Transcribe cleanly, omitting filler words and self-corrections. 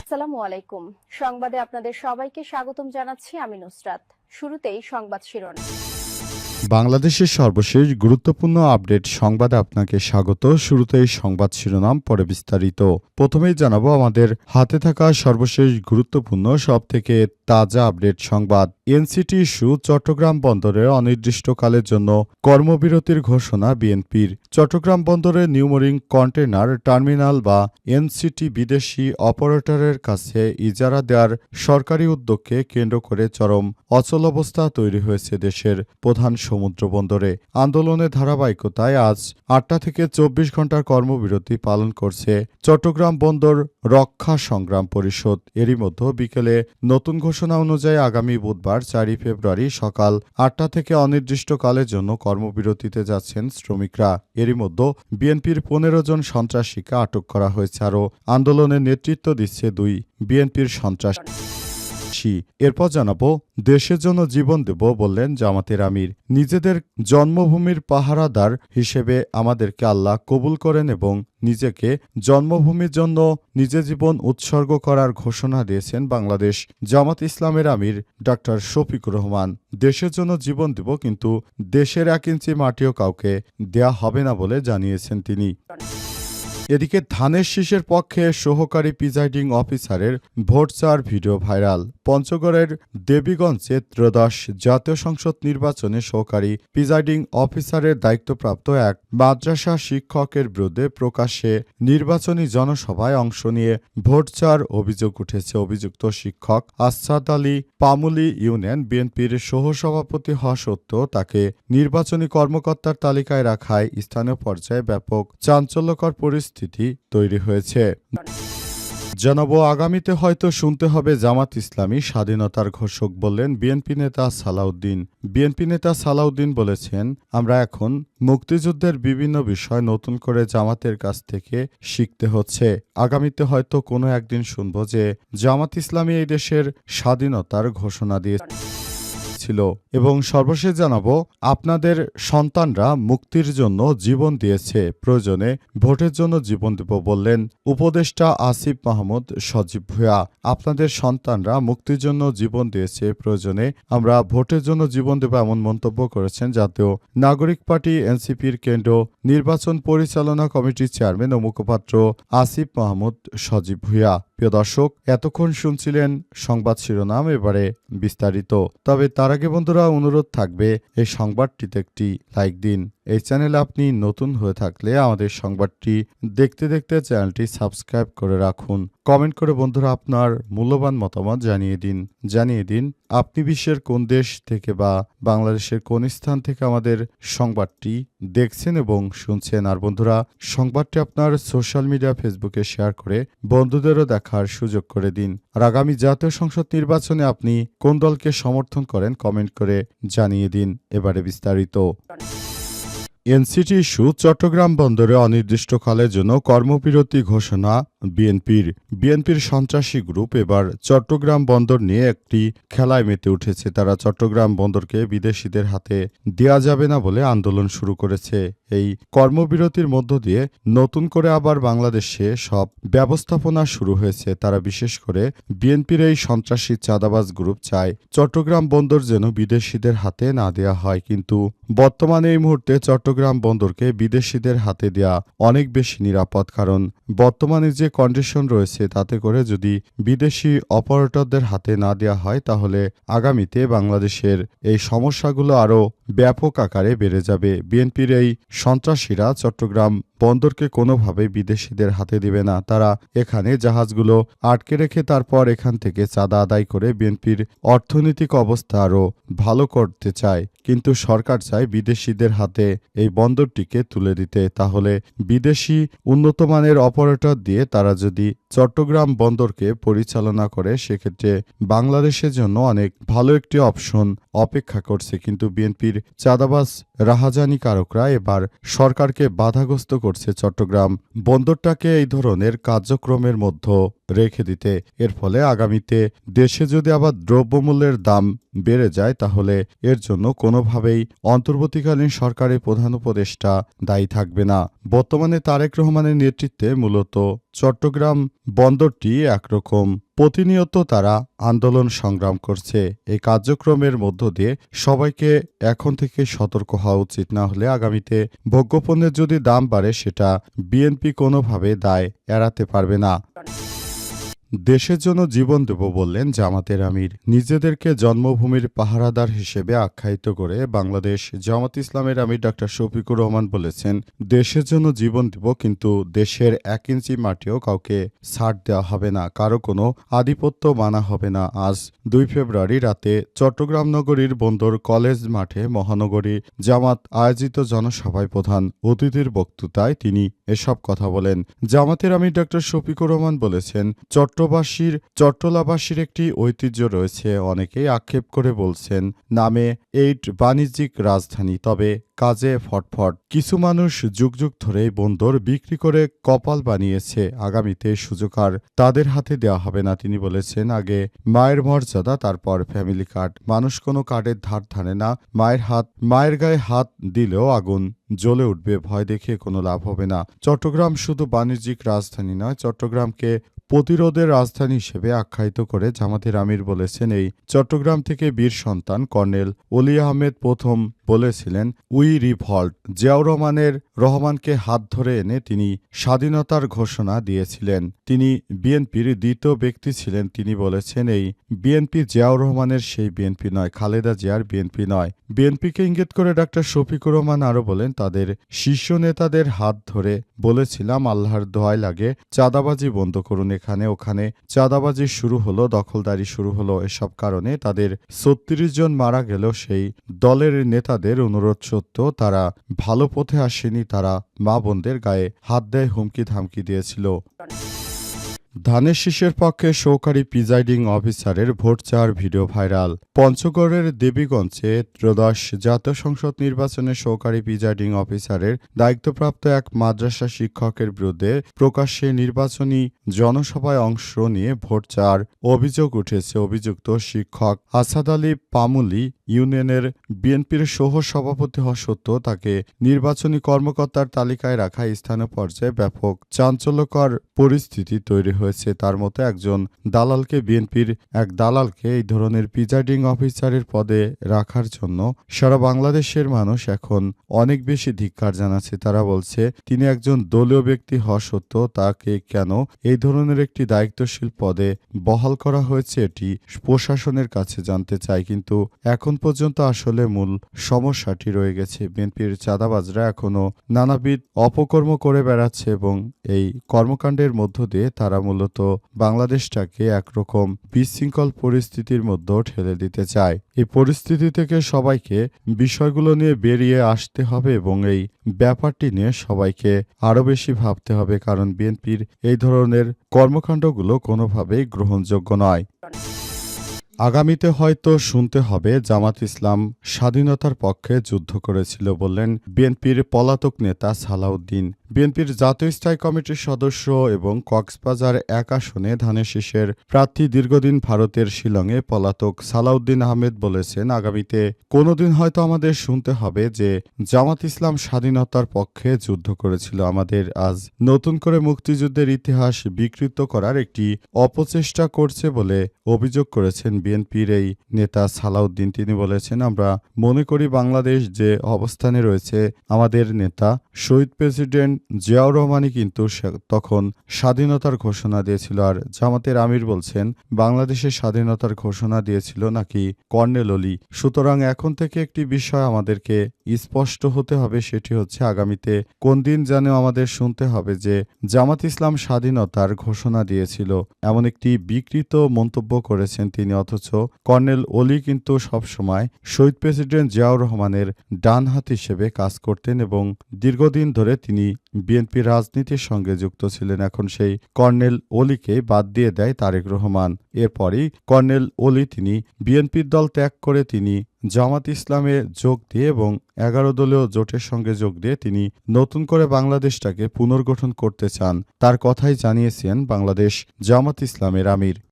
আসসালামু আলাইকুম। সংবাদে আপনাদের সবাইকে স্বাগতম জানাচ্ছি আমি নুসরাত। শুরুতেই সংবাদ শিরোনাম। বাংলাদেশের সর্বশেষ গুরুত্বপূর্ণ আপডেট সংবাদে আপনাকে স্বাগত। শুরুতেই সংবাদ শিরোনাম, পরে বিস্তারিত। প্রথমেই জানাবো আমাদের হাতে থাকা সর্বশেষ গুরুত্বপূর্ণ সবথেকে তাজা আপডেট সংবাদ। এনসিটি ইস্যু, চট্টগ্রাম বন্দরে অনির্দিষ্টকালের জন্য কর্মবিরতির ঘোষণা বিএনপির। চট্টগ্রাম বন্দরে নিউমোরিং কন্টেনার টার্মিনাল বা এনসিটি বিদেশি অপারেটরের কাছে ইজারা দেওয়ার সরকারি উদ্যোগকে কেন্দ্র করে চরম অচলাবস্থা তৈরি হয়েছে দেশের প্রধান সমুদ্র বন্দরে। আন্দোলনের ধারাবাহিকতায় আজ ৮টা থেকে ২৪ ঘণ্টার কর্মবিরতি পালন করছে চট্টগ্রাম বন্দর রক্ষা সংগ্রাম পরিষদ। এরই মধ্যে বিকেলে নতুন ঘোষণা অনুযায়ী আগামী বুধবার ৪ ফেব্রুয়ারি সকাল ৮টা থেকে অনির্দিষ্টকালের জন্য কর্মবিরতিতে যাচ্ছেন শ্রমিকরা। এরই মধ্যে বিএনপির ১৫ জন সন্ত্রাসীকে আটক করা হয়েছে। আরও আন্দোলনের নেতৃত্ব দিচ্ছে ২ বিএনপির সন্ত্রাসী। এরপর জানাবো দেশের জন্য জীবন দেব বললেন জামাতের আমির। নিজেদের জন্মভূমির পাহারাদার হিসেবে আমাদেরকে আল্লাহ কবুল করেন এবং নিজেকে জন্মভূমির জন্য নিজে জীবন উৎসর্গ করার ঘোষণা দিয়েছেন বাংলাদেশ জামাত ইসলামের আমির ডাক্তার শফিকুর রহমান। দেশের জন্য জীবন দেব, কিন্তু দেশের ১ ইঞ্চি মাটিও কাউকে দেয়া হবে না বলে জানিয়েছেন তিনি। এদিকে ধানের শীষের পক্ষে সহকারী প্রিজাইডিং অফিসারের ভোট চাওয়ার ভিডিও ভাইরাল। পঞ্চগড়ের দেবীগঞ্জে ত্রয়োদশ জাতীয় সংসদ নির্বাচনে সহকারী প্রিজাইডিং অফিসারের দায়িত্বপ্রাপ্ত এক মাদ্রাসা শিক্ষকের বিরুদ্ধে প্রকাশ্যে নির্বাচনী জনসভায় অংশ নিয়ে ভোট চাওয়ার অভিযোগ উঠেছে। অভিযুক্ত শিক্ষক আসাদ আলী পামুলী ইউনিয়ন বিএনপির সহসভাপতি হওয়া সত্ত্বেও তাকে নির্বাচনী কর্মকর্তার তালিকায় রাখায় স্থানীয় পর্যায়ে ব্যাপক চাঞ্চল্যকর পরিস্থিতি তৈরি হয়েছে। জানাবো আগামীতে হয়তো শুনতে হবে জামাত ইসলামী স্বাধীনতার ঘোষক বললেন বিএনপি নেতা সালাউদ্দিন। বিএনপি নেতা সালাউদ্দিন বলেছেন, আমরা এখন মুক্তিযুদ্ধের বিভিন্ন বিষয় নতুন করে জামাতের কাছ থেকে শিখতে হচ্ছে। আগামীতে হয়তো কোনো একদিন শুনব যে জামাত ইসলামী এই দেশের স্বাধীনতার ঘোষণা দিয়েছে। এবং সর্বশেষ জানাবো আপনাদের সন্তানরা মুক্তির জন্য জীবন দিয়েছে, প্রয়োজনে ভোটের জন্য জীবন দেব বললেন উপদেষ্টা আসিফ মাহমুদ সজীব ভূঁইয়া। আপনাদের সন্তানরা মুক্তির জন্য জীবন দিয়েছে, প্রয়োজনে আমরা ভোটের জন্য জীবন দেব, এমন মন্তব্য করেছেন জাতীয় নাগরিক পার্টি এনসিপির কেন্দ্র নির্বাচন পরিচালনা কমিটির চেয়ারম্যান ও মুখপাত্র আসিফ মাহমুদ সজীব ভূঁইয়া। প্রিয় দর্শক, এতক্ষণ শুনছিলেন সংবাদ শিরোনাম, এবারে বিস্তারিত। তবে তার আগে বন্ধুরা অনুরোধ থাকবে এই সংবাদটিতে একটি লাইক দিন। এই চ্যানেলে আপনি নতুন হয়ে থাকলে আমাদের সংবাদটি দেখতে দেখতে চ্যানেলটি সাবস্ক্রাইব করে রাখুন। কমেন্ট করে বন্ধুরা আপনার মূল্যবান মতামত জানিয়ে দিন আপনি বিশ্বের কোন দেশ থেকে বা বাংলাদেশের কোন স্থান থেকে আমাদের সংবাদটি দেখছেন এবং শুনছেন। আর বন্ধুরা সংবাদটি আপনার সোশ্যাল মিডিয়া ফেসবুকে শেয়ার করে বন্ধুদেরও দেখার সুযোগ করে দিন। আর আগামী জাতীয় সংসদ নির্বাচনে আপনি কোন দলকে সমর্থন করেন কমেন্ট করে জানিয়ে দিন। এবারে বিস্তারিত। এনসিটি ইস্যু, চট্টগ্রাম বন্দরে অনির্দিষ্টকালের জন্য কর্মবিরতি ঘোষণা বিএনপির সন্ত্রাসী গ্রুপ এবার চট্টগ্রাম বন্দর নিয়ে একটি খেলায় মেতে উঠেছে। তারা চট্টগ্রাম বন্দরকে বিদেশিদের হাতে দেয়া যাবে না বলে আন্দোলন শুরু করেছে। এই কর্মবিরতির মধ্য দিয়ে নতুন করে আবার বাংলাদেশে সব ব্যবস্থাপনা শুরু হয়েছে। তারা বিশেষ করে বিএনপির এই সন্ত্রাসী চাঁদাবাজ গ্রুপ চায় চট্টগ্রাম বন্দর যেন বিদেশিদের হাতে না দেয়া হয়, কিন্তু বর্তমানে এই মুহূর্তে চট্টগ্রাম বন্দরকে বিদেশিদের হাতে দেয়া অনেক বেশি নিরাপদ। কারণ বর্তমানে যে কন্ডিশন রয়েছে তাতে করে যদি বিদেশি অপারেটরদের হাতে না দেয়া হয় তাহলে আগামীতে বাংলাদেশের এই সমস্যাগুলো আরও ব্যাপক আকারে বেড়ে যাবে। বিএনপির এই সন্ত্রাসীরা চট্টগ্রাম বন্দরকে কোনোভাবেই বিদেশিদের হাতে দিবে না। তারা এখানে জাহাজগুলো আটকে রেখে তারপর এখান থেকে চাঁদা আদায় করে বিএনপির অর্থনৈতিক অবস্থা আরও ভালো করতে চায়, কিন্তু সরকার চায় বিদেশিদের হাতে এই বন্দরটিকে তুলে দিতে। তাহলে বিদেশি উন্নতমানের অপারেটর দিয়ে তারা যদি চট্টগ্রাম বন্দরকে পরিচালনা করে সেক্ষেত্রে বাংলাদেশের জন্য অনেক ভালো একটি অপশন অপেক্ষা করছে। কিন্তু বিএনপির চাঁদাবাজ রাহাজানিকারকরা এবার সরকারকে বাধাগ্রস্ত করছে চট্টগ্রাম বন্দরটাকে এই ধরনের কার্যক্রমের মধ্যে রেখে দিতে। এর ফলে আগামীতে দেশে যদি আবার দ্রব্যমূল্যের দাম বেড়ে যায় তাহলে এর জন্য কোনোভাবেই অন্তর্বর্তীকালীন সরকারের প্রধান উপদেষ্টা দায়ী থাকবে না। বর্তমানে তারেক রহমানের নেতৃত্বে মূলত চট্টগ্রাম বন্দরটি একরকম প্রতিনিয়ত তারা আন্দোলন সংগ্রাম করছে। এই কার্যক্রমের মধ্য দিয়ে সবাইকে এখন থেকে সতর্ক হওয়া উচিত, না হলে আগামীতে ভোগ্যপণ্যের যদি দাম বাড়ে সেটা বিএনপি কোনোভাবে দায় এড়াতে পারবে না। দেশের জন্য জীবন দেব বললেন জামাতের আমির। নিজেদেরকে জন্মভূমির পাহারাদার হিসেবে আখ্যায়িত করে বাংলাদেশ জামাত ইসলামের আমির ডক্টর শফিকুর রহমান বলেছেন, দেশের জন্য জীবন দেব, কিন্তু দেশের 1 ইঞ্চি মাটিও কাউকে ছাড় দেওয়া হবে না, কারো কোনো আধিপত্য মানা হবে না। আজ 2 ফেব্রুয়ারি রাতে চট্টগ্রাম নগরীর বন্দর কলেজ মাঠে মহানগরী জামাত আয়োজিত জনসভায় প্রধান অতিথির বক্তৃতায় তিনি এসব কথা বলেন। জামাতের আমির ডক্টর শফিকুর রহমান বলেছেন, চট্টলাবাসীর একটি ঐতিহ্য রয়েছে। অনেকেই আক্ষেপ করে বলছেন নামে এই বাণিজ্যিক রাজধানী, তবে কাজে ফটফট। কিছু মানুষ যুগ যুগ ধরে বন্দর বিক্রি করে কপাল বানিয়েছে। আগামীতে সুযোগ আর তাদের হাতে দেওয়া হবে না। তিনি বলেছেন, আগে মায়ের মর্যাদা, তারপর ফ্যামিলি কার্ড। মানুষ কোনো কার্ডের ধার ধারে না। মায়ের গায়ে হাত দিলেও আগুন জ্বলে উঠবে। ভয় দেখিয়ে কোনো লাভ হবে না। চট্টগ্রাম শুধু বাণিজ্যিক রাজধানী নয়, চট্টগ্রামকে প্রতিরোধের রাজধানী হিসেবে আখ্যায়িত করে জামাতের আমির বলেছেন, এই চট্টগ্রাম থেকে বীর সন্তান কর্নেল অলি আহমেদ প্রথম বলেছিলেন উই রিভল্ট। জিয়াউর রহমানকে হাত ধরে এনে তিনি স্বাধীনতার ঘোষণা দিয়েছিলেন। তিনি বিএনপির দ্বিতীয় ব্যক্তি ছিলেন। তিনি বলেছেন, এই বিএনপি জিয়াউর রহমানের সেই বিএনপি নয়, খালেদা জিয়ার বিএনপি নয়। বিএনপিকে ইঙ্গিত করে ডক্টর শফিকুর রহমান আরও বলেন, তাদের শীর্ষ নেতাদের হাত ধরে বলেছিলাম, আল্লাহর দোহাই লাগে চাঁদাবাজি বন্ধ করুন। এখানে ওখানে চাঁদাবাজি শুরু হলো, দখলদারি শুরু হলো। এসব কারণে তাদের ৩৬ জন মারা গেল। সেই দলের নেতাদের অনুরোধ সত্ত্বেও তারা ভালো পথে আসেনি। তারা মা বোনদের গায়ে হাত দেয়, হুমকি ধামকি দিয়েছিল। ধানের শীষের পক্ষে সহকারী প্রিজাইডিং অফিসারের ভোট চাওয়ার ভিডিও ভাইরাল। পঞ্চগড়ের দেবীগঞ্জে ত্রয়োদশ জাতীয় সংসদ নির্বাচনে সহকারী প্রিজাইডিং অফিসারের দায়িত্বপ্রাপ্ত এক মাদ্রাসা শিক্ষকের বিরুদ্ধে প্রকাশ্যে নির্বাচনী জনসভায় অংশ নিয়ে ভোট চাওয়ার অভিযোগ উঠেছে। অভিযুক্ত শিক্ষক আসাদ আলী পামুলি ইউনিয়নের বিএনপির সহ সভাপতি হওয়া সত্ত্বেও তাকে নির্বাচনী কর্মকর্তার তালিকায় রাখা স্থানীয় পর্যায়ে ব্যাপক চাঞ্চল্যকর পরিস্থিতি তৈরি হয়েছে। তার মতো একজন বিএনপির এক দালালকে এই ধরনের প্রিজাইডিং অফিসারের পদে রাখার জন্য সারা বাংলাদেশের মানুষ এখন অনেক বেশি ধিক্কার জানাচ্ছে। তারা বলছে, তিনি একজন দলীয় ব্যক্তি হওয়া সত্ত্বেও তাকে কেন এই ধরনের একটি দায়িত্বশীল পদে বহাল করা হয়েছে, এটি প্রশাসনের কাছে জানতে চাই। কিন্তু এখন পর্যন্ত আসলে মূল সমস্যাটি রয়ে গেছে। বিএনপির চাঁদাবাজরা এখনো নানাবিধ অপকর্ম করে বেড়াচ্ছে এবং এই কর্মকাণ্ডের মধ্য দিয়ে তারা মূলত বাংলাদেশটাকে একরকম বিশৃঙ্খল পরিস্থিতির মধ্যে ঠেলে দিতে চায়। এই পরিস্থিতি থেকে সবাইকে বিষয়গুলো নিয়ে বেরিয়ে আসতে হবে এবং এই ব্যাপারটি নিয়ে সবাইকে আরও বেশি ভাবতে হবে, কারণ বিএনপির এই ধরনের কর্মকাণ্ডগুলো কোনোভাবেই গ্রহণযোগ্য নয়। আগামীতে হয়তো শুনতে হবে জামাত ইসলাম স্বাধীনতার পক্ষে যুদ্ধ করেছিল বললেন বিএনপির পলাতক নেতা সালাউদ্দিন। বিএনপির জাতীয় স্থায়ী কমিটির সদস্য এবং কক্সবাজার 1 আসনে ধানের শীষের প্রার্থী দীর্ঘদিন ভারতের শিলংয়ে পলাতক সালাউদ্দিন আহমেদ বলেছেন, আগামীতে কোনোদিন হয়তো আমাদের শুনতে হবে যে জামাত ইসলাম স্বাধীনতার পক্ষে যুদ্ধ করেছিল। আমাদের আজ নতুন করে মুক্তিযুদ্ধের ইতিহাস বিকৃত করার একটি অপচেষ্টা করছে বলে অভিযোগ করেছেন বিএনপির এই নেতা সালাউদ্দিন। তিনি বলেছেন, আমরা মনে করি বাংলাদেশ যে অবস্থানে রয়েছে, আমাদের নেতা শহীদ প্রেসিডেন্ট জিয়াউর রহমানই কিন্তু তখন স্বাধীনতার ঘোষণা দিয়েছিল। আর জামাতের আমির বলছেন, বাংলাদেশের স্বাধীনতার ঘোষণা দিয়েছিল নাকি কর্নেল অলি। সুতরাং এখন থেকে একটি বিষয় আমাদেরকে স্পষ্ট হতে হবে, সেটি হচ্ছে আগামীতে কোন দিন যেন আমাদের শুনতে হবে যে জামাত ইসলাম স্বাধীনতার ঘোষণা দিয়েছিল। এমন একটি বিকৃত মন্তব্য করেছেন তিনি। অথচ কর্নেল অলি কিন্তু সবসময় শহীদ প্রেসিডেন্ট জিয়াউর রহমানের ডান হাত হিসেবে কাজ করতেন এবং দীর্ঘদিন ধরে তিনি বিএনপি রাজনীতির সঙ্গে যুক্ত ছিলেন। এখন সেই কর্নেল অলিকে বাদ দিয়ে দেয় তারেক রহমান। এরপরই কর্নেল অলি তিনি বিএনপির দল ত্যাগ করে তিনি জামাত ইসলামে যোগ দিয়ে এবং 11 দলীয় জোটের সঙ্গে যোগ দিয়ে তিনি নতুন করে বাংলাদেশটাকে পুনর্গঠন করতে চান। তার কথাই জানিয়েছেন বাংলাদেশ জামাত ইসলামের আমির।